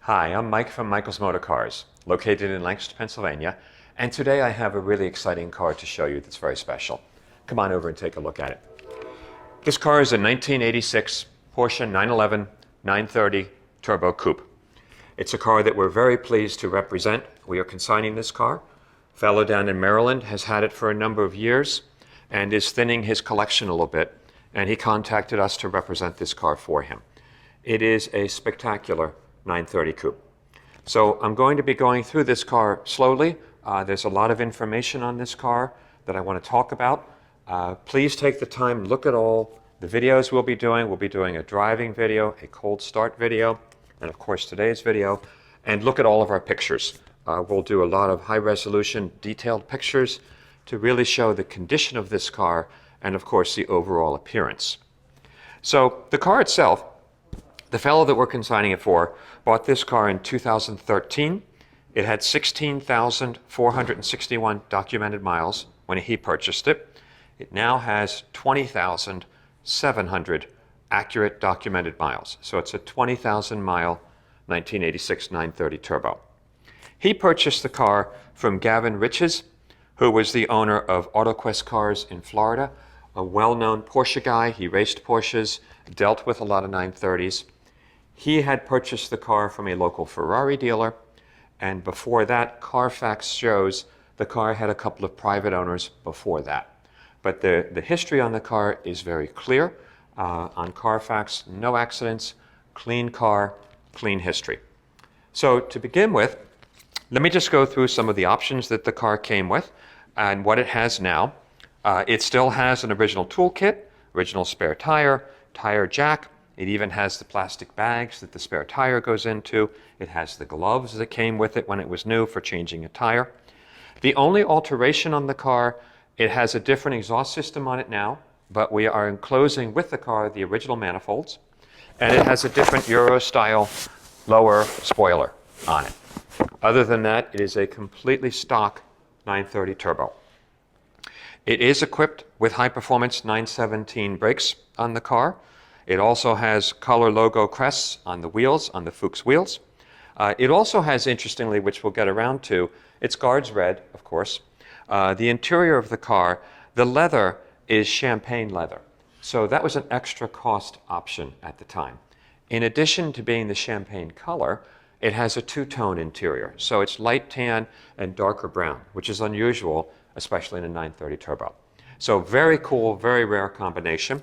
Hi, I'm Mike from Michael's Motor Cars, located in Lancaster, Pennsylvania, and today I have a really exciting car to show you that's very special. Come on over and take a look at it. This car is a 1986 Porsche 911 930 Turbo Coupe. It's a car that we're very pleased to represent. We are consigning this car. A fellow down in Maryland has had it for a number of years and is thinning his collection a little bit, and he contacted us to represent this car for him. It is a spectacular 930 Coupe. So I'm going to be going through this car slowly. There's a lot of information on this car that I want to talk about. Please take the time, look at all the videos we'll be doing. We'll be doing a driving video, a cold start video, and of course today's video, and look at all of our pictures. We'll do a lot of high resolution detailed pictures to really show the condition of this car and of course the overall appearance. So the car itself, the fellow that we're consigning it for bought this car in 2013. It had 16,461 documented miles when he purchased it. It now has 20,700 accurate documented miles. So it's a 20,000 mile 1986 930 Turbo. He purchased the car from Gavin Riches, who was the owner of AutoQuest Cars in Florida, a well-known Porsche guy. He raced Porsches, dealt with a lot of 930s. He had purchased the car from a local Ferrari dealer, and before that, Carfax shows the car had a couple of private owners before that. But the history on the car is very clear. On Carfax, no accidents, clean car, clean history. So to begin with, let me just go through some of the options that the car came with and what it has now. It still has an original toolkit, original spare tire, tire jack. It even has the plastic bags that the spare tire goes into. It has the gloves that came with it when it was new for changing a tire. The only alteration on the car, it has a different exhaust system on it now, but we are enclosing with the car the original manifolds, and it has a different Euro-style lower spoiler on it. Other than that, it is a completely stock 930 Turbo. It is equipped with high-performance 917 brakes on the car. It also has color logo crests on the wheels, on the Fuchs wheels. It also has, interestingly, which we'll get around to, it's guards red, of course. The interior of the car, the leather is champagne leather. So that was an extra cost option at the time. In addition to being the champagne color, it has a two-tone interior. So it's light tan and darker brown, which is unusual, especially in a 930 Turbo. So very cool, very rare combination.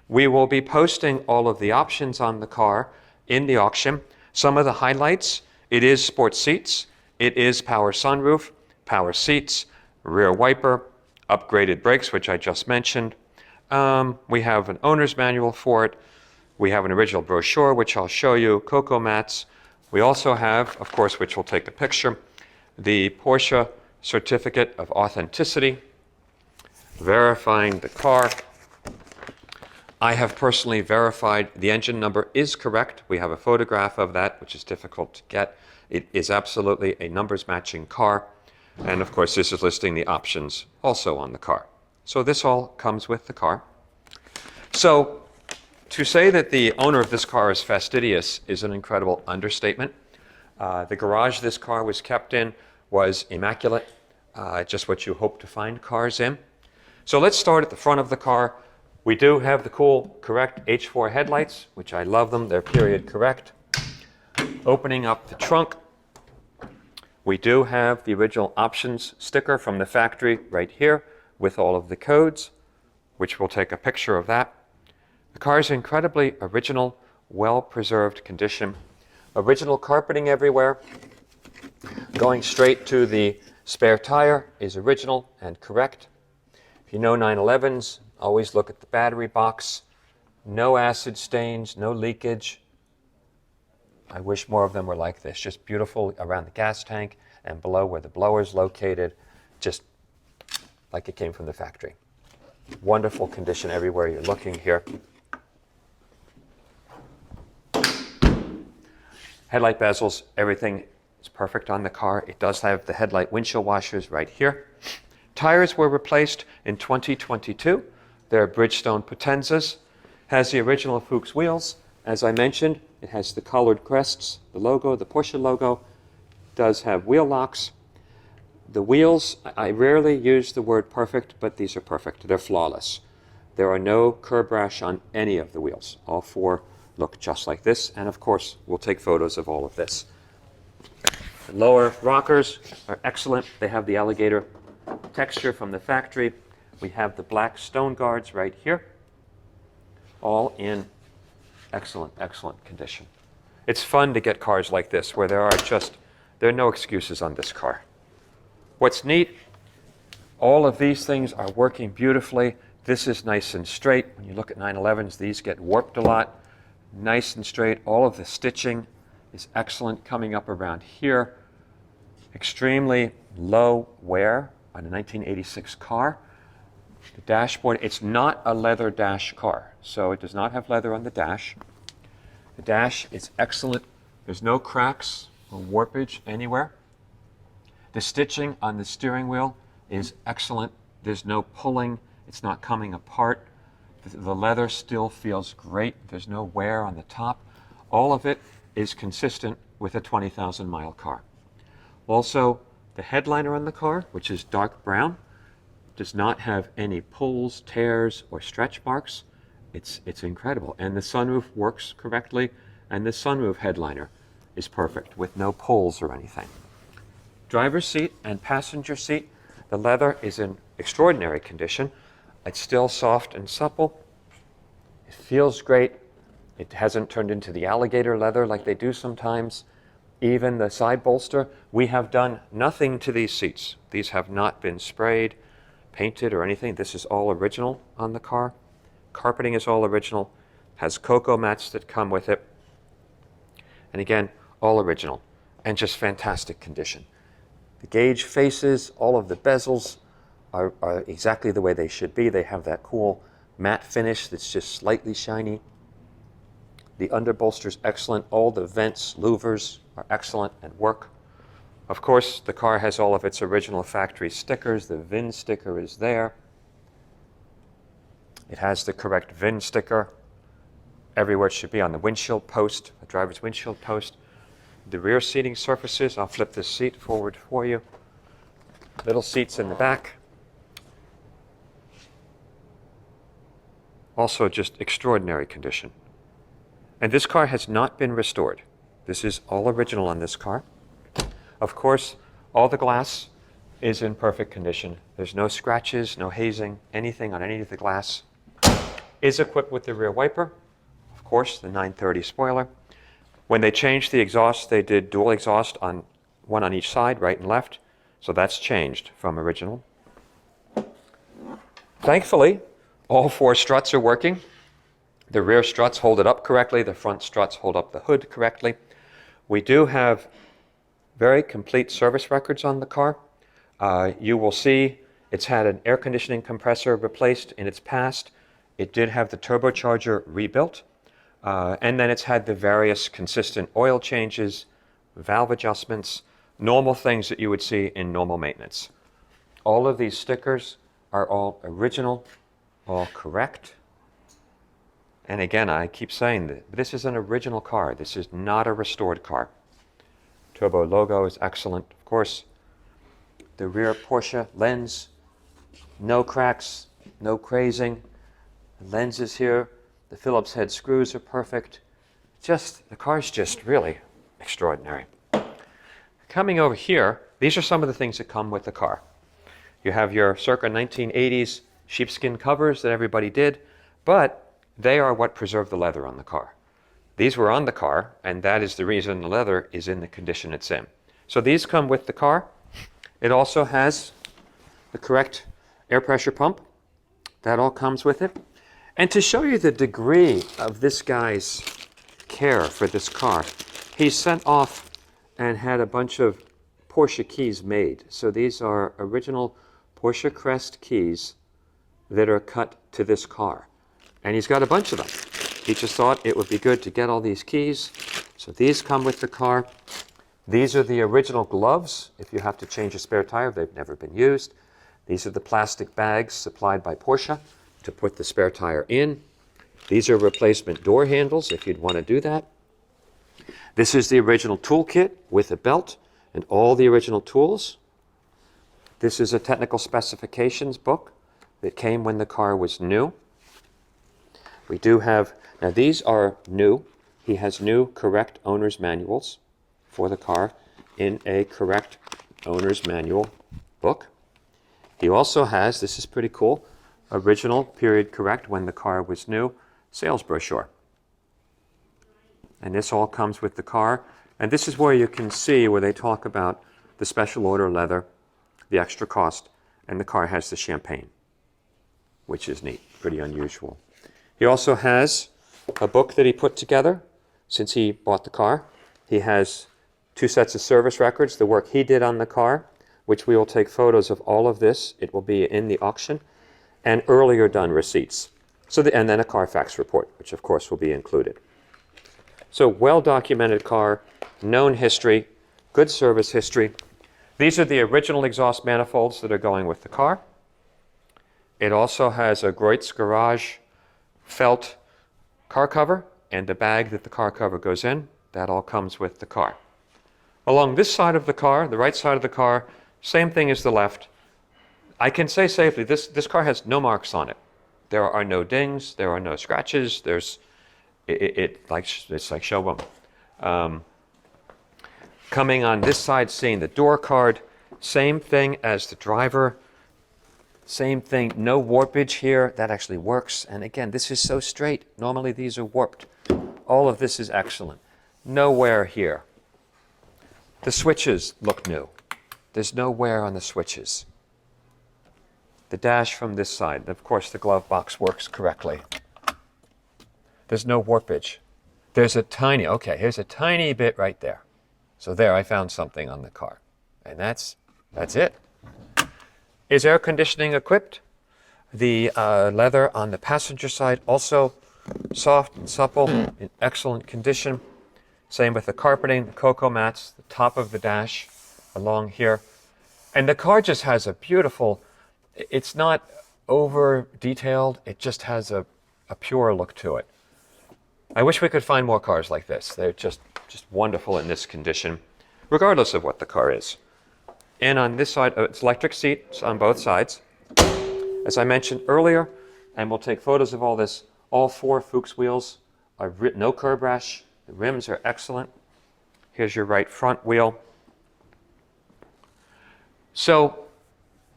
We will be posting all of the options on the car in the auction. Some of the highlights, it is sport seats, it is power sunroof, power seats, rear wiper, upgraded brakes, which I just mentioned. We have an owner's manual for it. We have an original brochure, which I'll show you, cocoa mats. We also have, of course, which we'll take a picture, the Porsche Certificate of Authenticity, verifying the car. I have personally verified the engine number is correct. We have a photograph of that, which is difficult to get. It is absolutely a numbers matching car. And of course, this is listing the options also on the car. So this all comes with the car. So to say that the owner of this car is fastidious is an incredible understatement. The garage this car was kept in was immaculate, just what you hope to find cars in. So let's start at the front of the car. We do have the cool, correct H4 headlights, which I love them. They're period correct. Opening up the trunk, we do have the original options sticker from the factory right here with all of the codes, which we'll take a picture of that. The car is incredibly original, well-preserved condition. Original carpeting everywhere. Going straight to the spare tire is original and correct. If you know 911s, always look at the battery box. No acid stains, no leakage. I wish more of them were like this. Just beautiful around the gas tank and below where the blower is located. Just like it came from the factory. Wonderful condition everywhere you're looking here. Headlight bezels, everything is perfect on the car. It does have the headlight windshield washers right here. Tires were replaced in 2022. They're Bridgestone Potenzas. Has the original Fuchs wheels, As I mentioned, it has the colored crests, the logo, the Porsche logo. Does have wheel locks. The wheels, I rarely use the word perfect, but these are perfect. They're flawless. There are no curb rash on any of the wheels. All four look just like this, and of course, we'll take photos of all of this. The lower rockers are excellent. They have the alligator texture from the factory. We have the black stone guards right here, all in excellent, excellent condition. It's fun to get cars like this where there are no excuses on this car. What's neat, all of these things are working beautifully. This is nice and straight. When you look at 911s, these get warped a lot. Nice and straight. All of the stitching is excellent coming up around here. Extremely low wear on a 1986 car. The dashboard, it's not a leather dash car, so it does not have leather on the dash. The dash is excellent. There's no cracks or warpage anywhere. The stitching on the steering wheel is excellent. There's no pulling. It's not coming apart. The leather still feels great. There's no wear on the top. All of it is consistent with a 20,000 mile car. Also, the headliner on the car, which is dark brown, does not have any pulls, tears, or stretch marks. It's incredible. And the sunroof works correctly, and the sunroof headliner is perfect with no pulls or anything. Driver's seat and passenger seat, the leather is in extraordinary condition. It's still soft and supple. It feels great. It hasn't turned into the alligator leather like they do sometimes. Even the side bolster, we have done nothing to these seats. These have not been sprayed, painted, or anything. This is all original on the car. Carpeting is all original. Has cocoa mats that come with it. And again, all original and just fantastic condition. The gauge faces, all of the bezels are exactly the way they should be. They have that cool matte finish that's just slightly shiny. The underbolster's excellent. All the vents, louvers are excellent and work. Of course, the car has all of its original factory stickers. The VIN sticker is there. It has the correct VIN sticker everywhere it should be on the windshield post, the driver's windshield post. The rear seating surfaces, I'll flip this seat forward for you. Little seats in the back. Also just extraordinary condition. And this car has not been restored. This is all original on this car. Of course, all the glass is in perfect condition. There's no scratches, no hazing, anything on any of the glass. Is equipped with the rear wiper. Of course, the 930 spoiler. When they changed the exhaust, they did dual exhaust on one on each side, right and left. So that's changed from original. Thankfully, all four struts are working. The rear struts hold it up correctly. The front struts hold up the hood correctly. We do have very complete service records on the car. You will see it's had an air conditioning compressor replaced in its past. It did have the turbocharger rebuilt. And then it's had the various consistent oil changes, valve adjustments, normal things that you would see in normal maintenance. All of these stickers are all original, all correct. And again, I keep saying that this is an original car. This is not a restored car. Turbo logo is excellent, of course. The rear Porsche lens, no cracks, no crazing. The lenses here. The Phillips head screws are perfect. The car's just really extraordinary. Coming over here, these are some of the things that come with the car. You have your circa 1980s sheepskin covers that everybody did, but they are what preserved the leather on the car. These were on the car, and that is the reason the leather is in the condition it's in. So these come with the car. It also has the correct air pressure pump. That all comes with it. And to show you the degree of this guy's care for this car, he sent off and had a bunch of Porsche keys made. So these are original Porsche Crest keys that are cut to this car. And he's got a bunch of them. He just thought it would be good to get all these keys. So these come with the car. These are the original gloves. If you have to change a spare tire, they've never been used. These are the plastic bags supplied by Porsche to put the spare tire in. These are replacement door handles if you'd want to do that. This is the original toolkit with a belt and all the original tools. This is a technical specifications book that came when the car was new. We do have, now these are new. He has new correct owner's manuals for the car in a correct owner's manual book. He also has, this is pretty cool, original period correct when the car was new sales brochure. And this all comes with the car. And this is where you can see where they talk about the special order leather, the extra cost, and the car has the champagne, which is neat, pretty unusual. He also has a book that he put together since he bought the car. He has 2 sets of service records, the work he did on the car, which we will take photos of all of this. It will be in the auction, and earlier done receipts. And then a Carfax report, which of course will be included. So well-documented car, known history, good service history. These are the original exhaust manifolds that are going with the car. It also has a Groit's Garage felt car cover and a bag that the car cover goes in. That all comes with the car. Along this side of the car, the right side of the car, same thing as the left. I can say safely, this car has no marks on it. There are no dings, there are no scratches, it's like showroom. Coming on this side, seeing the door card, same thing as the driver, same thing, no warpage here, that actually works. And again, this is so straight. Normally these are warped. All of this is excellent. No wear here. The switches look new. There's no wear on the switches. The dash from this side, of course the glove box works correctly. There's no warpage. There's a tiny, okay, here's a tiny bit right there. So there, I found something on the car. And that's it. Is air conditioning equipped? The leather on the passenger side, also soft and supple, in excellent condition. Same with the carpeting, the cocoa mats, the top of the dash along here. And the car just has a beautiful, it's not over detailed, it just has a pure look to it. I wish we could find more cars like this. They're just wonderful in this condition, regardless of what the car is. And on this side, it's electric seats on both sides. As I mentioned earlier, and we'll take photos of all this, all 4 Fuchs wheels are no curb rash. The rims are excellent. Here's your right front wheel. So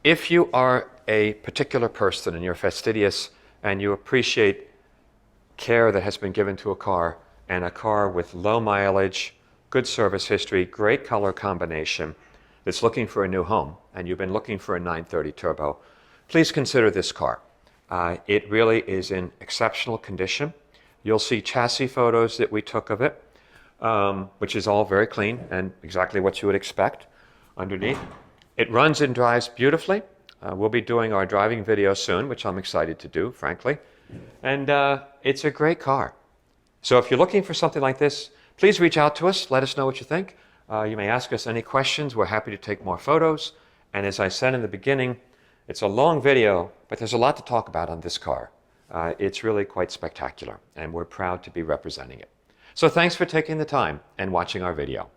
if you are a particular person and you're fastidious and you appreciate care that has been given to a car, and a car with low mileage, good service history, great color combination, that's looking for a new home, and you've been looking for a 930 Turbo, please consider this car. It really is in exceptional condition. You'll see chassis photos that we took of it, which is all very clean and exactly what you would expect underneath. It runs and drives beautifully. We'll be doing our driving video soon, which I'm excited to do, frankly. And it's a great car. So if you're looking for something like this, please reach out to us. Let us know what you think. You may ask us any questions. We're happy to take more photos. And as I said in the beginning, it's a long video, but there's a lot to talk about on this car. It's really quite spectacular, and we're proud to be representing it. So thanks for taking the time and watching our video.